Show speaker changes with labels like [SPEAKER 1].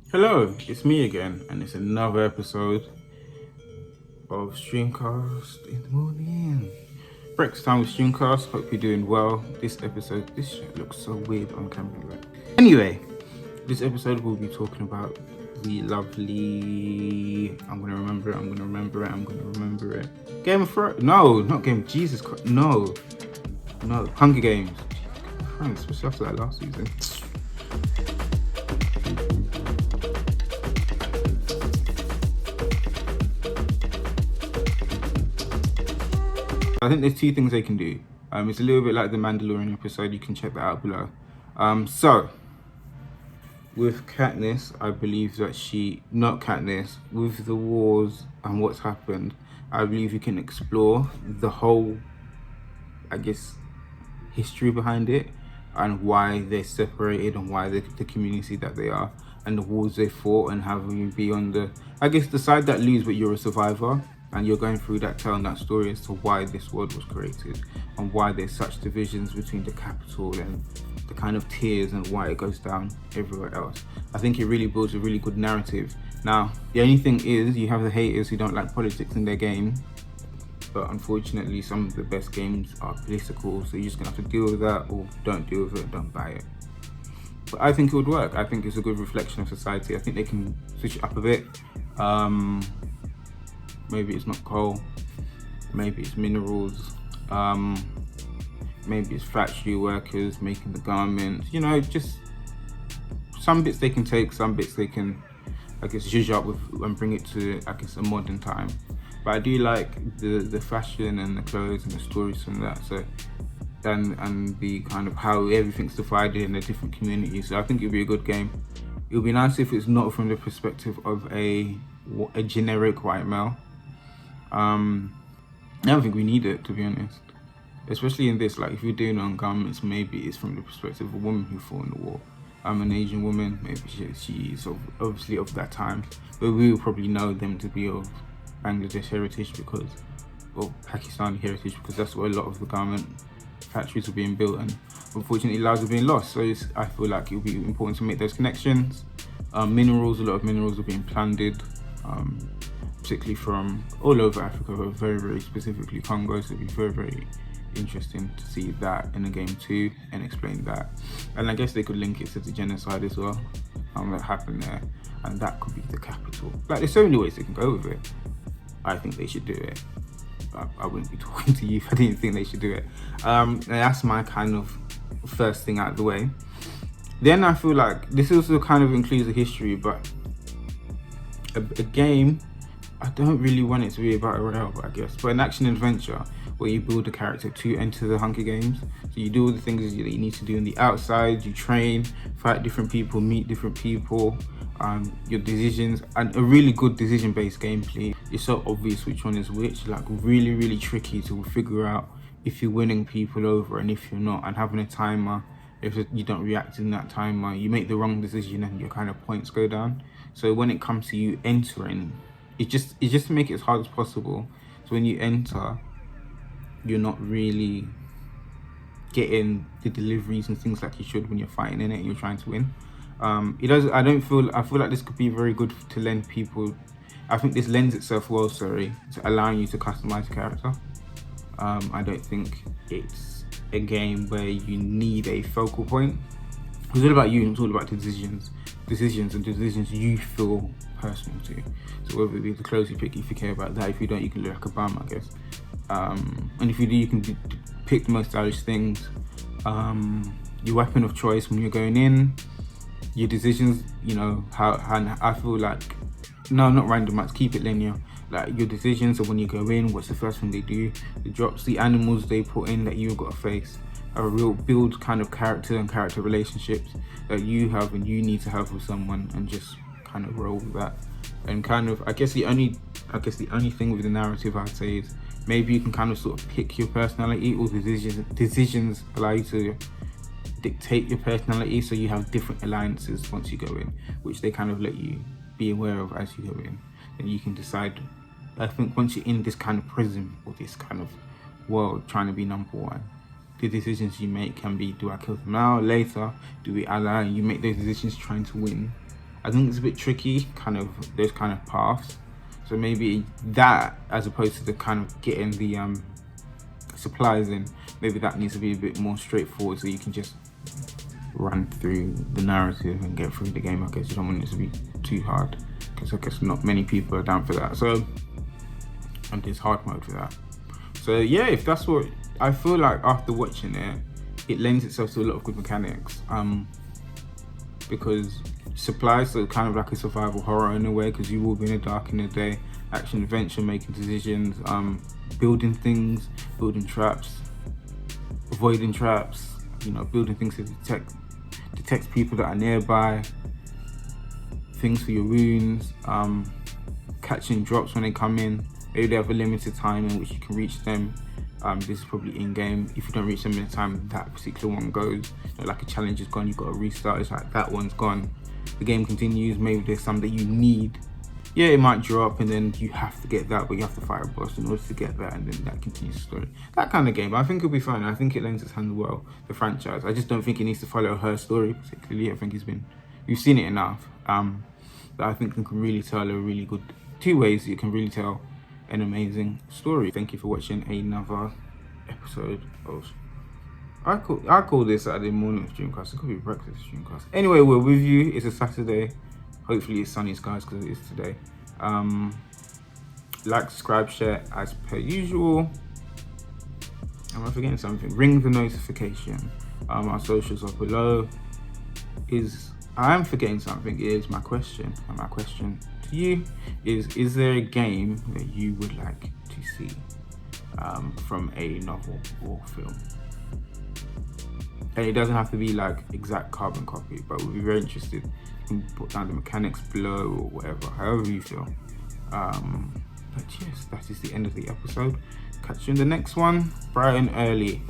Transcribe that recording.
[SPEAKER 1] Hello, it's me again, and it's another episode of Streamcast in the morning. Breakfast time with Streamcast. Hope you're doing well. This shit looks so weird on camera. Anyway, this episode we'll be talking about the lovely. I'm gonna remember it. Game of Thrones? No, not Game. Jesus Christ, no. Hunger Games. Friends, especially after that last season. I think there's two things they can do. It's a little bit like the Mandalorian episode. You can check that out below. So with Katniss, I believe that not Katniss, with the wars and what's happened, I believe you can explore the whole, I guess, history behind it and why they're separated and why they're the community that they are and the wars they fought and having you be on the, I guess, the side that lose, but you're a survivor. And you're going through that, telling that story as to why this world was created and why there's such divisions between the capital and the kind of tiers and why it goes down everywhere else. I think it really builds a really good narrative. Now, the only thing is you have the haters who don't like politics in their game, but unfortunately some of the best games are political, so you're just gonna have to deal with that, or don't deal with it, don't buy it. But I think it would work. I think it's a good reflection of society. I think they can switch it up a bit. Maybe it's not coal, maybe it's minerals, maybe it's factory workers making the garments, just some bits they can take, some bits they can, I guess, zhuzh up with and bring it to, I guess, a modern time. But I do like the fashion and the clothes and the stories from that, so and the kind of how everything's divided in the different communities. So I think it'll be a good game. It would be nice if it's not from the perspective of a generic white male. I don't think we need it, to be honest, especially in this. Like, if you're doing on garments, maybe it's from the perspective of a woman who fought in the war. I'm an Asian woman, maybe she's obviously of that time, but we will probably know them to be of Bangladesh heritage or Pakistani heritage, because that's where a lot of the garment factories are being built, and unfortunately lives are being lost. So I feel like it'll be important to make those connections. Minerals, a lot of minerals are being plundered, particularly from all over Africa, but very, very specifically Congo. So it'd be very, very interesting to see that in the game too and explain that. And I guess they could link it to the genocide as well, that happened there, and that could be the capital. Like, there's so many ways they can go with it. I think they should do it. I wouldn't be talking to you if I didn't think they should do it. That's my kind of first thing out of the way. Then I feel like this also kind of includes the history, but a game, I don't really want it to be about a royale, I guess, but an action adventure where you build a character to enter the Hunger Games. So you do all the things that you need to do on the outside, you train, fight different people, meet different people, your decisions, and a really good decision-based gameplay. It's so obvious which one is which, like really, really tricky to figure out if you're winning people over and if you're not, and having a timer. If you don't react in that timer, you make the wrong decision and your kind of points go down. So when it comes to you entering, it's just to make it as hard as possible. So when you enter, you're not really getting the deliveries and things like you should when you're fighting in it and you're trying to win. I feel like this could be very good to lend people. I think this lends itself well, to allowing you to customize a character. I don't think it's a game where you need a focal point. It's all about you, and it's all about decisions you feel personal to. So whether it be the clothes you pick, if you care about that. If you don't, you can look like a bum, I guess. And if you do, you can pick the most stylish things. Your weapon of choice when you're going in, your decisions, how I feel like, no, not randomized, keep it linear. Like, your decisions of when you go in, what's the first thing they do, the drops, the animals they put in that you've got to face, a real build kind of character and character relationships that you have and you need to have with someone, and just kind of roll with that. And kind of, I guess the only thing with the narrative I'd say is maybe you can kind of sort of pick your personality, or decisions allow you to dictate your personality, so you have different alliances once you go in, which they kind of let you be aware of as you go in. And you can decide, I think once you're in this kind of prison or this kind of world trying to be number one, the decisions you make can be, do I kill them now, later, do we ally? You make those decisions trying to win, I think it's a bit tricky, kind of those kind of paths. So maybe that, as opposed to the kind of getting the supplies in, maybe that needs to be a bit more straightforward, so you can just run through the narrative and get through the game. I guess you don't want it to be too hard, because I guess not many people are down for that. So, and there's hard mode for that. So yeah, if that's what I feel like after watching it, it lends itself to a lot of good mechanics. Because supplies, so kind of like a survival horror in a way, because you will be in the dark in the day, action adventure, making decisions, building things, building traps, avoiding traps, you know, building things to detect people that are nearby, things for your wounds, catching drops when they come in. Maybe they have a limited time in which you can reach them. This is probably in-game. If you don't reach them in the time that particular one goes, you know, like a challenge is gone, you've got to restart, it's like that one's gone. The game continues, maybe there's some that you need. Yeah, it might drop and then you have to get that, but you have to fight a boss in order to get that, and then that continues the story. That kind of game, I think it'll be fun. I think it lends its hand well, the franchise. I just don't think it needs to follow her story particularly. I think we've seen it enough. But I think you can really tell a really good, two ways you can really tell an amazing story. Thank you for watching another episode of I call this Saturday morning Streamcast. It could be breakfast Streamcast. Anyway, we're with you. It's a Saturday. Hopefully it's sunny skies, because it is today. Like, subscribe, share as per usual. Am I forgetting something? Ring the notification. Our socials are below. I am forgetting something. Is my question. And my question to you is there a game that you would like to see from a novel or film? And it doesn't have to be like exact carbon copy, but we'd be very interested. You can put down the mechanics below or whatever, however you feel. But yes, that is the end of the episode. Catch you in the next one, bright and early.